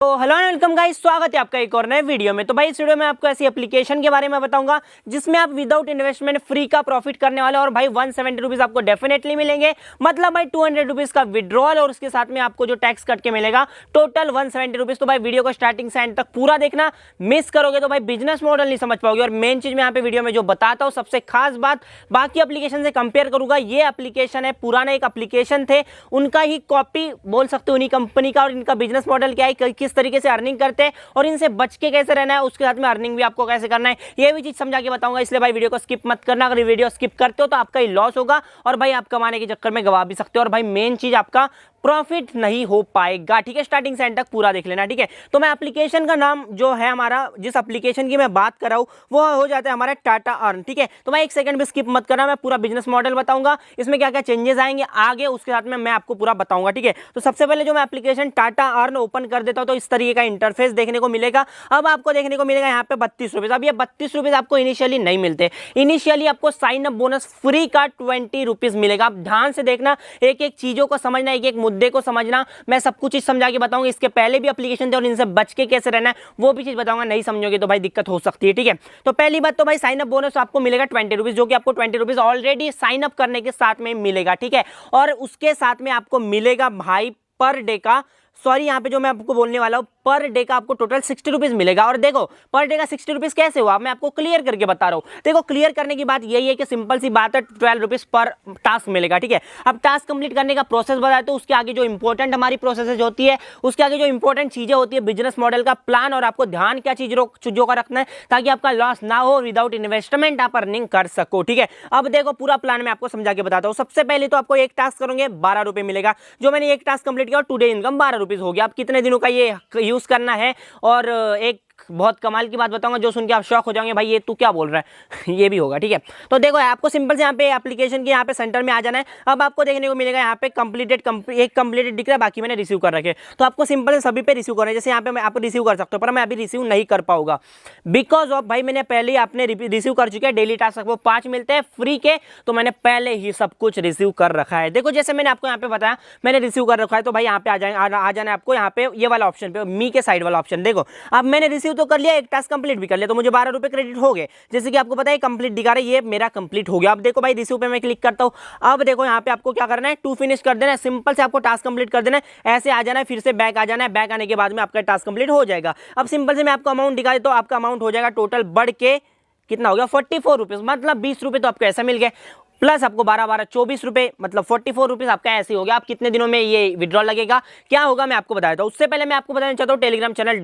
तो hello and welcome guys, स्वागत है आपका एक और नए वीडियो में। तो भाई इस वीडियो में आपको ऐसी एप्लीकेशन के बारे में बताऊंगा जिसमें आप विदाउट इन्वेस्टमेंट फ्री का प्रॉफिट करने वाले, और भाई 170 रुपीज आपको डेफिनेटली मिलेंगे। मतलब भाई 200 रुपीज का विड्रॉल और उसके साथ में आपको जो टैक्स कट के मिलेगा टोटल 170 रुपीज। तो भाई वीडियो को स्टार्टिंग से एंड तक पूरा देखना, मिस करोगे तो भाई बिजनेस मॉडल नहीं समझ पाओगे। और मेन चीज मैं यहाँ पे वीडियो में जो बताता हूँ, सबसे खास बात, बाकी एप्लीकेशन से कंपेयर करूंगा। ये एप्लीकेशन है, पुराना एक एप्लीकेशन थे उनका ही कॉपी बोल सकते हो उन्हीं कंपनी का, और इनका बिजनेस मॉडल क्या है, किस तरीके से अर्निंग करते हैं और इनसे बच के कैसे रहना है, उसके साथ में अर्निंग भी आपको कैसे करना है, ये भी चीज समझा के बताऊंगा। इसलिए भाई वीडियो को स्किप मत करना। अगर वीडियो स्किप करते हो तो आपका ही लॉस होगा और भाई आप कमाने के चक्कर में गवा भी सकते हो, और भाई मेन चीज आपका प्रॉफिट नहीं हो पाएगा। ठीक है, स्टार्टिंग से एंड तक पूरा देख लेना। ठीक है, तो मैं एप्लीकेशन का नाम जो है हमारा, जिस एप्लीकेशन की मैं बात कर रहा हूं वो हो जाता है हमारा टाटा अर्न। ठीक है, तो मैं एक सेकंड भी स्किप मत करना, मैं पूरा बिजनेस मॉडल बताऊंगा, इसमें क्या क्या चेंजेस आएंगे आगे, उसके साथ में मैं आपको पूरा बताऊंगा। ठीक है, तो सबसे पहले जो मैं एप्लीकेशन टाटा अर्न ओपन कर देता हूं तो इस तरीके का इंटरफेस देखने को मिलेगा। अब आपको देखने को मिलेगा यहाँ पे 32 रुपीज। अब ये 32 रुपीज आपको इनिशियली नहीं मिलते, इनिशियली आपको साइन अप बोनस फ्री का 20 रुपीज मिलेगा। आप ध्यान से देखना, एक एक चीजों को समझना, एक एक मुद्दे को समझना, मैं सब कुछ चीज समझा के बताऊंगा। इसके पहले भी एप्लीकेशन थे और इनसे बच के कैसे रहना है वो भी चीज बताऊंगा, नहीं समझोगे तो भाई दिक्कत हो सकती है। ठीक है, तो पहली बात तो भाई साइन अप बोनस आपको मिलेगा 20 रुपीज, जो कि आपको 20 रुपीज ऑलरेडी साइन अप करने के साथ में मिलेगा। ठीक है, और उसके साथ में आपको मिलेगा भाई पर डे का, सॉरी यहाँ पे जो मैं आपको बोलने वाला हूँ, पर डे का आपको टोटल 60 रुपीज मिलेगा। और देखो पर डे का 60 रुपीज कैसे हुआ, मैं आपको क्लियर करके बता रहा हूँ। देखो क्लियर करने की बात यही है कि सिंपल सी बात है, 12 रुपीज पर टास्क मिलेगा। ठीक है, अब टास्क कंप्लीट करने का प्रोसेस बताए तो उसके आगे जो इंपॉर्टेंट हमारी प्रोसेस होती है, उसके आगे जो इंपॉर्टेंट चीजें होती है, बिजनेस मॉडल का प्लान, और आपको ध्यान क्या चीजों का रखना है ताकि आपका लॉस ना हो, विदाउट इन्वेस्टमेंट आप अर्निंग कर सको। ठीक है, अब देखो पूरा प्लान मैं आपको समझा के बताता हूँ। सबसे पहले तो आपको एक टास्क करोगे 12 रुपए मिलेगा, जो मैंने एक टास्क कंप्लीट किया और टुडे इनकम 12 रुपीज हो गया। आप कितने दिनों का ये यूज करना है, और एक बहुत कमाल की बात बताऊंगा जो सुन के आप शॉक हो जाओगे, भाई ये तू क्या बोल रहा है ये भी होगा। ठीक है, तो देखो आपको सिंपल से यहाँ पे एप्लीकेशन के यहाँ पे सेंटर में आ जाना है। अब आपको देखने को मिलेगा यहाँ पे एक कंप्लीटेड दिख रहा है, बाकी मैंने रिसीव कर रखे। तो आपको सिंपल से सभी पे रिसीव करना है। जैसे यहाँ पे मैं आपको रिसीव कर सकता हूँ, पर मैं अभी रिसीव नहीं कर पाऊंगा बिकॉज ऑफ भाई मैंने पहले ही आपने रिसीव कर चुके हैं। डेली टास्क आपको 5 मिलते हैं फ्री के, तो मैंने पहले ही सब कुछ रिसीव कर रखा है। देखो जैसे मैंने आपको यहाँ पे बताया मैंने रिसीव कर रखा है, तो भाई यहाँ पे आ जाना है आपको, यहाँ पे ये वाला ऑप्शन पे, मी के साइड वाला ऑप्शन। देखो अब मैंने रिसीव तो कर लिया, एक टास्क कंप्लीट भी कर लिया, तो मुझे 12 रुपए क्रेडिट हो गए। जैसे कि आपको पता है कंप्लीट दिखा रहा है, ये मेरा कंप्लीट हो गया। अब देखो भाई रिसीव पे मैं क्लिक करता हूं। अब देखो यहाँ पे आपको क्या करना है, टू फिनिश कर देना है, सिंपल से आपको टास्क कंप्लीट कर देना है। ऐसे आ जाना है, फिर से बैक आ जाना है, बैक आने के बाद में आपका टास्क कंप्लीट हो जाएगा। अब सिंपल से मैं आपको अमाउंट दिखा देता हूं, आपका अमाउंट हो जाएगा टोटल बढ़ के कितना हो गया, 44 रुपीज। मतलब 20 रुपए तो आपको ऐसा मिल गए, प्लस आपको 12 24 रुपए, मतलब 44 रुपीज आपका ऐसे हो गया। आप कितने दिनों में ये विड्रॉल लगेगा, क्या होगा मैं आपको बता देता हूँ। उससे पहले मैं आपको बताना चाहता हूँ, टेलीग्राम चैनल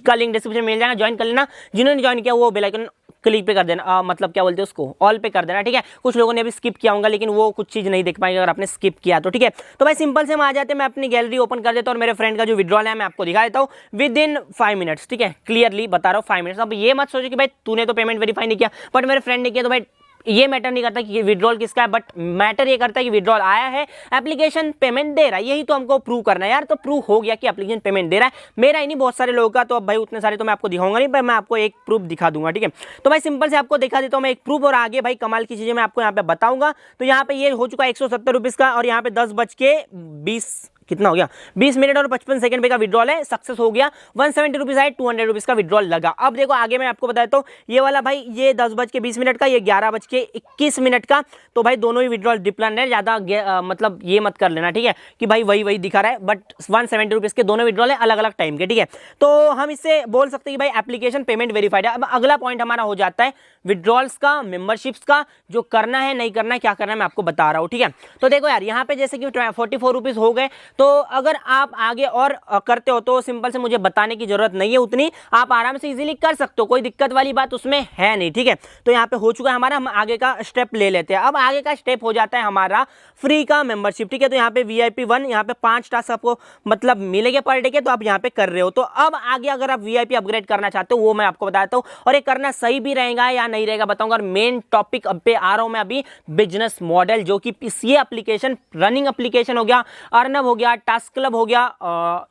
का लिंक डिस्क्रिप्शन में मिल जाएगा, ज्वाइन कर लेना। जिन्होंने ज्वाइन किया वो बेल आइकन क्लिक पे कर देना, मतलब क्या बोलते हैं उसको, ऑल पे कर देना। ठीक है, कुछ लोगों ने अभी स्किप किया होगा, लेकिन वो कुछ चीज नहीं देख पाएंगे अगर आपने स्किप किया तो। ठीक है, तो भाई सिंपल से हम आ जाते हैं, मैं अपनी गैलरी ओपन कर देता हूँ और मेरे फ्रेंड का जो विड्रॉल है मैं आपको दिखा देता हूँ विद इन 5 मिनट्स। ठीक है, क्लियरली बता रहा हूँ 5 मिनट्स। अब ये मत सोचो कि भाई तूने तो पेमेंट वेरीफाई नहीं किया बट मेरे फ्रेंड ने किया, तो भाई ये मैटर नहीं करता कि विड्रॉल किसका है, बट मैटर ये करता है कि विड्रॉल आया है, एप्लीकेशन पेमेंट दे रहा है, यही तो हमको प्रूव करना है यार। तो प्रूव हो गया कि एप्लीकेशन पेमेंट दे रहा है, मेरा ही नहीं बहुत सारे लोगों का। तो अब भाई उतने सारे तो मैं आपको दिखाऊंगा नहीं, पर मैं आपको एक प्रूफ दिखा दूंगा। ठीक है, तो भाई सिंपल से आपको दिखा देता हूँ मैं एक प्रूफ, और आगे भाई कमाल की चीजें मैं आपको यहाँ पे बताऊंगा। तो यहाँ पे ये हो चुका है 170 रुपीज का, और यहाँ पे 10:20 कितना हो गया, 20 मिनट और 55 सेकंड पे का विड्रॉल है, सक्सेस हो गया। 170 रुपीज आए, 200 रुपीज का विड्रॉल लगा। अब देखो आगे मैं आपको बताता हूँ, ये वाला भाई ये 10:20 का, ये 11:21 का, तो भाई दोनों ही विड्रॉल डिप्लान है, ज्यादा मतलब ये मत कर लेना। ठीक है, कि भाई वही दिखा रहा है, बट 170 रुपीज के दोनों विड्रॉल है अलग अलग टाइम के। ठीक है, तो हम इससे बोल सकते हैं कि भाई एप्लीकेशन पेमेंट वेरीफाइड है। अब अगला पॉइंट हमारा हो जाता है विड्रॉल्स का, मेंबरशिप्स का, जो करना है नहीं करना है, क्या करना है मैं आपको बता रहा हूँ। ठीक है, तो देखो यार यहाँ पे जैसे कि 44 रुपीज हो गए, तो अगर आप आगे और करते हो तो सिंपल से मुझे बताने की जरूरत नहीं है, उतनी आप आराम से इजीली कर सकते हो, कोई दिक्कत वाली बात उसमें है नहीं। ठीक है, तो यहाँ पे हो चुका है हमारा, हम आगे का स्टेप ले लेते हैं। अब आगे का स्टेप हो जाता है हमारा फ्री का मेंबरशिप। ठीक है, तो यहाँ पे VIP 1, यहाँ पे 5 टास्क आपको मतलब मिलेंगे पर डे के, तो आप यहाँ पे कर रहे हो। तो अब आगे अगर आप VIP अपग्रेड करना चाहते हो वो मैं आपको बताता हूँ, और ये करना सही भी रहेगा या नहीं रहेगा बताऊंगा। और मेन टॉपिक अब पे आ रहा हूं मैं अभी, बिजनेस मॉडल, जो कि ये एप्लीकेशन रनिंग एप्लीकेशन हो गया, अर्नब हो गया, टास्क क्लब हो गया,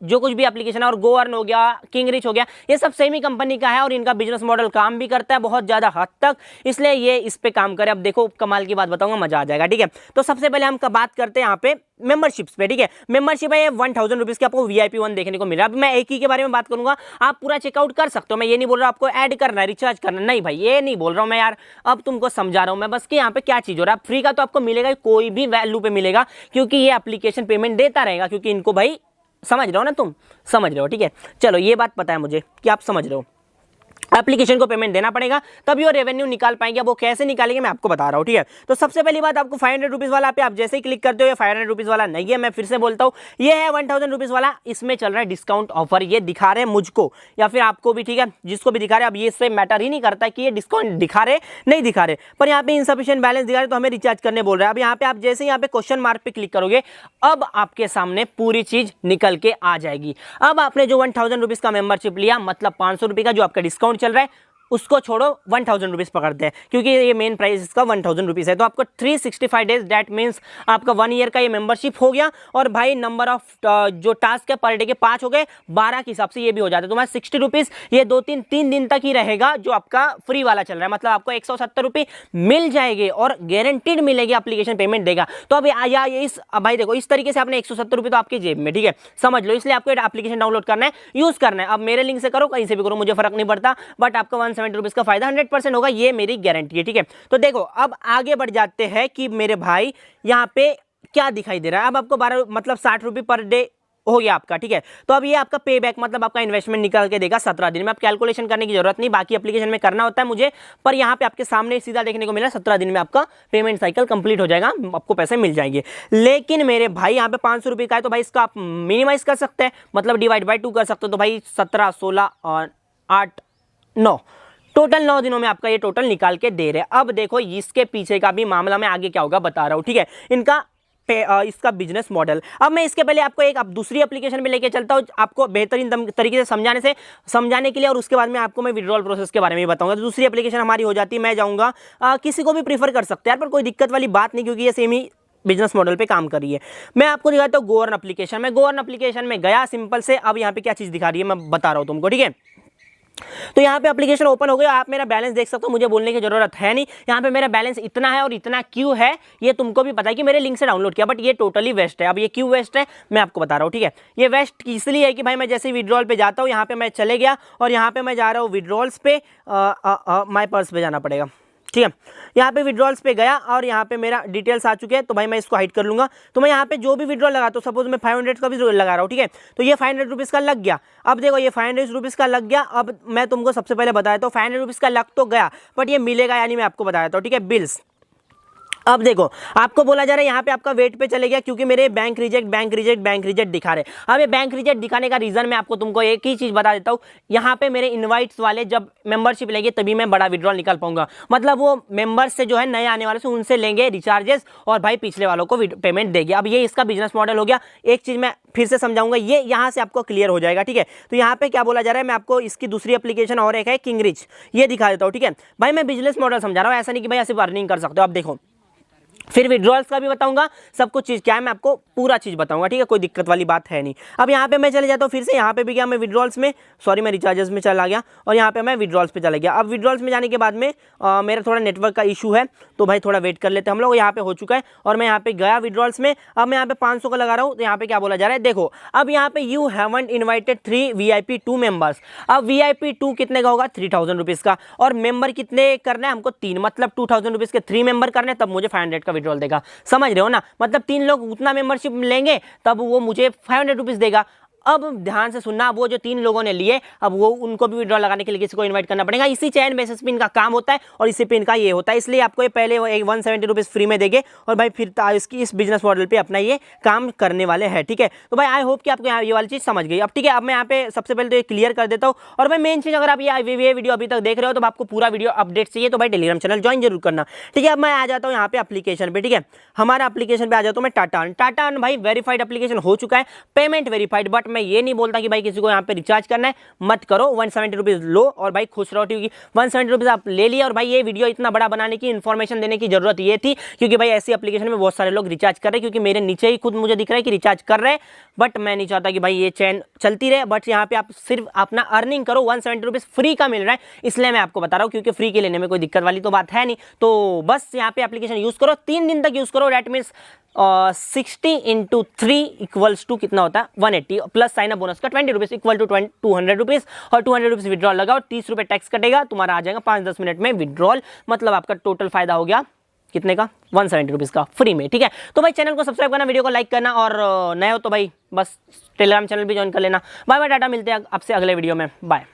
जो कुछ भी एप्लीकेशन है, और गो अर्न हो गया, किंग रिच हो गया, ये सब सेम ही कंपनी का है और इनका बिजनेस मॉडल काम भी करता है बहुत ज्यादा हद तक, इसलिए ये इस पे काम करे। अब देखो कमाल की बात बताऊंगा, मजा आ जाएगा। ठीक है, तो सबसे पहले हम बात करते हैं यहाँ पे मेंबरशिप्स पे, ठीक है। मेंबरशिप है 1000 रुपीज़ की, आपको VIP 1 देखने को मिल रहा है। अब मैं एक ही के बारे में बात करूंगा, आप पूरा चेकआउट कर सकते हो। मैं ये नहीं बोल रहा आपको ऐड करना है, रिचार्ज करना, नहीं भाई ये नहीं बोल रहा हूँ मैं यार, अब तुमको समझा रहा हूँ मैं बस कि यहाँ पे क्या चीज़ हो रहा है। फ्री का तो आपको मिलेगा, कोई भी वैल्यू पे मिलेगा, क्योंकि ये एप्लीकेशन पेमेंट देता रहेगा, क्योंकि इनको भाई समझ रहे हो ना, तुम समझ रहे हो, ठीक है। चलो ये बात पता है मुझे कि आप समझ रहे हो, एप्लीकेशन को पेमेंट देना पड़ेगा तभी वो रेवेन्यू निकाल पाएंगे। अब वो कैसे निकालेंगे मैं आपको बता रहा हूँ, ठीक है। तो सबसे पहली बात, आपको 500 रुपीज़ वाला पे आप जैसे ही क्लिक करते हो, ये 500 रुपीज़ वाला नहीं है, मैं फिर से बोलता हूँ, ये है 1000 रुपीज़ वाला। इसमें चल रहा है डिस्काउंट ऑफर, ये दिखा रहे हैं मुझको या फिर आपको भी, ठीक है, जिसको भी दिखा रहे हैं। अब ये इससे मैटर ही नहीं करता कि ये डिस्काउंट दिखा रहे नहीं दिखा रहे, पर यहाँ पे इनसफिशिएंट बैलेंस दिखा रहे तो हमें रिचार्ज करने बोल रहा है। अब यहाँ पे आप जैसे यहाँ पे क्वेश्चन मार्क पे क्लिक करोगे, अब आपके सामने पूरी चीज निकल के आ जाएगी। अब आपने जो 1000 रुपीज़ का मेंबरशिप लिया, मतलब 500 रुपये का जो आपका डिस्काउंट चल रहा है, उसको छोड़ो 1000 रुपीज़ पकड़ते हैं, क्योंकि ये मेन प्राइस इसका 1000 रुपीज़ है। तो आपको 365 डेज, दैट मीन्स आपका 1 ईयर का ये मेंबरशिप हो गया। और भाई नंबर ऑफ जो टास्क है पर डे के 5 हो गए, 12 के हिसाब से ये भी हो जाता है। तुम्हारा 60 रुपीज़ ये 2-3 दिन तक ही रहेगा, जो आपका फ्री वाला चल रहा है। मतलब आपको 170 रुपये मिल जाएंगे और गारंटीड मिलेगी, एप्लीकेशन पेमेंट देगा। तो अब भाई देखो, इस तरीके से आपने 170 रुपये तो आपकी जेब में, ठीक है, समझ लो। इसलिए आपको एप्लीकेशन डाउनलोड करना है, यूज़ करना है। अब मेरे लिंक से करो, कहीं से भी करो, मुझे फर्क नहीं पड़ता, बट आपका 170 रुपीज़ का फायदा 100% होगा, ये मेरी गारंटी है, ठीक है। तो देखो अब आगे बढ़ जाते हैं कि मेरे भाई यहाँ पे क्या दिखाई दे रहा है। अब आपको 12 मतलब 60 रुपये पर डे हो गया आपका, ठीक है। तो अब ये आपका पे बैक, मतलब आपका इन्वेस्टमेंट निकल के देगा 17 दिन में। आप कैलकुलेशन करने की जरूरत नहीं, बाकी एप्लीकेशन में करना होता है मुझे, पर यहाँ पे आपके सामने सीधा देखने को मिला 17 दिन में आपका पेमेंट साइकिल कंप्लीट हो जाएगा, आपको पैसे मिल जाएंगे। लेकिन मेरे भाई यहाँ पे 500 रुपये का है, तो भाई इसका आप मिनिमाइज कर सकते हैं, मतलब डिवाइड बाई 2 कर सकते हो। तो भाई 17, 16 और 8, 9, टोटल 9 दिनों में आपका ये टोटल निकाल के दे रहे हैं। अब देखो इसके पीछे का भी मामला मैं आगे क्या होगा बता रहा हूँ, ठीक है, इनका इसका बिजनेस मॉडल। अब मैं इसके पहले आपको एक दूसरी एप्लीकेशन में लेके चलता हूँ, आपको बेहतरीन तरीके से समझाने के लिए, और उसके बाद में आपको मैं विड्रॉल प्रोसेस के बारे में बताऊंगा। तो दूसरी एप्लीकेशन हमारी हो जाती है, मैं जाऊँगा, किसी को भी प्रीफर कर सकते हैं यार, पर कोई दिक्कत वाली बात नहीं, क्योंकि ये सेम ही बिजनेस मॉडल पे काम कर रही है। मैं आपको दिखाता हूँ गोअर्न एप्लीकेशन। मैं गोअर्न एप्लीकेशन में गया सिंपल से। अब यहाँ पे क्या चीज़ दिखा रही है मैं बता रहा हूँ तुमको, ठीक है। तो यहाँ पे एप्लीकेशन ओपन हो गया, आप मेरा बैलेंस देख सकते हो, मुझे बोलने की जरूरत है नहीं। यहाँ पे मेरा बैलेंस इतना है, और इतना क्यों है ये तुमको भी पता है कि मेरे लिंक से डाउनलोड किया, बट ये टोटली वेस्ट है। अब ये क्यों वेस्ट है मैं आपको बता रहा हूँ, ठीक है। ये वेस्ट इसलिए है कि भाई मैं जैसे विड्रॉल पे जाता हूँ, यहाँ पे मैं चले गया और यहाँ पे मैं जा रहा हूँ विड्रॉल्स पे, माय पर्स पे जाना पड़ेगा, ठीक है। यहाँ पे विड्रॉल्स पे गया और यहाँ पे मेरा डिटेल्स आ चुके हैं, तो भाई मैं इसको हाइड कर लूँगा। तो मैं यहाँ पे जो भी विड्रॉल लगाता हूँ, सपोज मैं 500 का भी लगा रहा हूँ, ठीक है, तो ये 500 रुपीज़ का लग गया। अब देखो ये 500 रुपीज़ का लग गया। अब मैं तुमको सबसे पहले बताया तो 500 रुपीज़ का लग तो गया, बट ये मिलेगा यानी मैं आपको बताया था, ठीक है, बिल्स। अब देखो आपको बोला जा रहा है यहाँ पे आपका वेट पे चले गया, क्योंकि मेरे बैंक रिजेक्ट दिखा रहे। अब ये बैंक रिजेक्ट दिखाने का रीजन मैं आपको तुमको एक ही चीज बता देता हूँ, यहाँ पे मेरे इनवाइट्स वाले जब मेंबरशिप लेंगे तभी मैं बड़ा विड्रॉल निकाल पाऊंगा। मतलब वो मेंबर्स से जो है नए आने वाले से उनसे लेंगे रिचार्जेस, और भाई पिछले वालों को पेमेंट देंगे। अब ये इसका बिजनेस मॉडल हो गया। एक चीज मैं फिर से समझाऊंगा, ये यहाँ से आपको क्लियर हो जाएगा, ठीक है। तो यहाँ पे क्या बोला जा रहा है, मैं आपको इसकी दूसरी एप्लीकेशन और एक है किंगरिच, ये दिखा देता हूँ, ठीक है। भाई मैं बिजनेस मॉडल समझा रहा हूँ, ऐसा नहीं कि भाई ऐसे अर्निंग कर सकते हो। अब देखो फिर विड्रॉल्स का भी बताऊंगा, सब कुछ चीज़ क्या है मैं आपको पूरा चीज़ बताऊंगा, ठीक है, कोई दिक्कत वाली बात है नहीं। अब यहाँ पे मैं चले जाता हूँ, फिर से यहाँ पे भी गया मैं विड्रॉल्स में, सॉरी मैं रिचार्जेस में चला गया, और यहाँ पे मैं विड्रॉल्स पे चला गया। अब विड्रॉल्स में जाने के बाद में मेरा थोड़ा नेटवर्क का इशू है, तो भाई थोड़ा वेट कर लेते हैं हम लोग। यहाँ पे हो चुका है और मैं यहाँ पे गया विड्रॉल्स में। अब मैं यहाँ पे 500 का लगा रहा हूँ, तो यहाँ पे क्या बोला जा रहा है, देखो अब यहाँ पे you haven't invited 3 VIP 2 members. अब VIP 2 कितने का होगा, 3000 रुपीज़ का, और मेंबर कितने करना है हमको 3, मतलब 2000 रुपीज़ के 3 मेंबर करने, तब मुझे 500 का विड्रॉल देगा। समझ रहे हो ना, मतलब 3 लोग उतना मेंबरशिप लेंगे तब वो मुझे 500 रुपीज़ देगा। अब ध्यान से सुनना, वो जो 3 लोगों ने लिए, अब वो उनको भी विड्रॉल लगाने के लिए किसी को इनवाइट करना पड़ेगा। इसी चैन बेसिस पे इनका काम होता है और इसी पे इनका ये होता है। इसलिए आपको ये पहले 170 रुपीज़ फ्री में देंगे, और भाई फिर इसकी इस बिजनेस मॉडल पे अपना ये काम करने वाले हैं, ठीक है। तो भाई आई होप कि आपको यहाँ ये वाली चीज़ समझ गई। अब ठीक है, अब मैं यहाँ पे सबसे पहले तो ये क्लियर कर देता हूँ। और भाई मेन चीज़, अगर आप ये वीडियो अभी तक देख रहे हो तो आपको पूरा वीडियो अपडेट चाहिए, तो भाई टेलीग्राम चैनल ज्वाइन जरूर करना, ठीक है। अब मैं आ जाता हूँ यहाँ पे एप्लीकेशन पे, ठीक है, हमारा एप्लीकेशन पे आ जाता हूँ मैं। टाटा भाई वेरीफाइड एप्लीकेशन हो चुका है, पेमेंट वेरीफाइड, बट मैं ये नहीं बोलता कि भाई किसी को यहाँ पे रिचार्ज करना है मत करो, 170 रुपीज़ लो और भाई खुश रहो, क्योंकि 170 रुपीज़ आप ले लिए। और भाई ये वीडियो इतना बड़ा बनाने की, इन्फॉर्मेशन देने की जरूरत ये थी, क्योंकि भाई ऐसी एप्लीकेशन में बहुत सारे लोग रिचार्ज कर रहे हैं, क्योंकि मेरे नीचे ही खुद मुझे दिख रहा है कि रिचार्ज कर रहे हैं, बट मैं नहीं चाहता कि भाई ये चैन चलती रहे। बट यहाँ पे आप सिर्फ अपना अर्निंग करो, 170 रुपीज़ फ्री का मिल रहा है, इसलिए मैं आपको बता रहा हूँ, क्योंकि फ्री के लेने में कोई दिक्कत वाली तो बात है नहीं। तो बस यहाँ पे एप्लीकेशन यूज़ करो, 3 दिन तक यूज़ करो, that means 60 into 3 equals to कितना होता है 180 प्लस साइन अप बोनस का 20 रुपीज इक्वल टू 200 रुपीज और 200 रुपीज विड्रॉल लगाओ 30 रुपए टैक्स कटेगा तुम्हारा आ जाएगा 5-10 मिनट में विड्रॉल। मतलब आपका टोटल फायदा हो गया कितने का 170 रुपीज का फ्री में। ठीक है, तो भाई चैनल को सब्सक्राइब करना, वीडियो को लाइक करना और नए हो तो भाई बस टेलीग्राम चैनल भी ज्वाइन कर लेना। बाय बाय, टाटा, मिलते हैं आपसे अगले वीडियो में, बाय।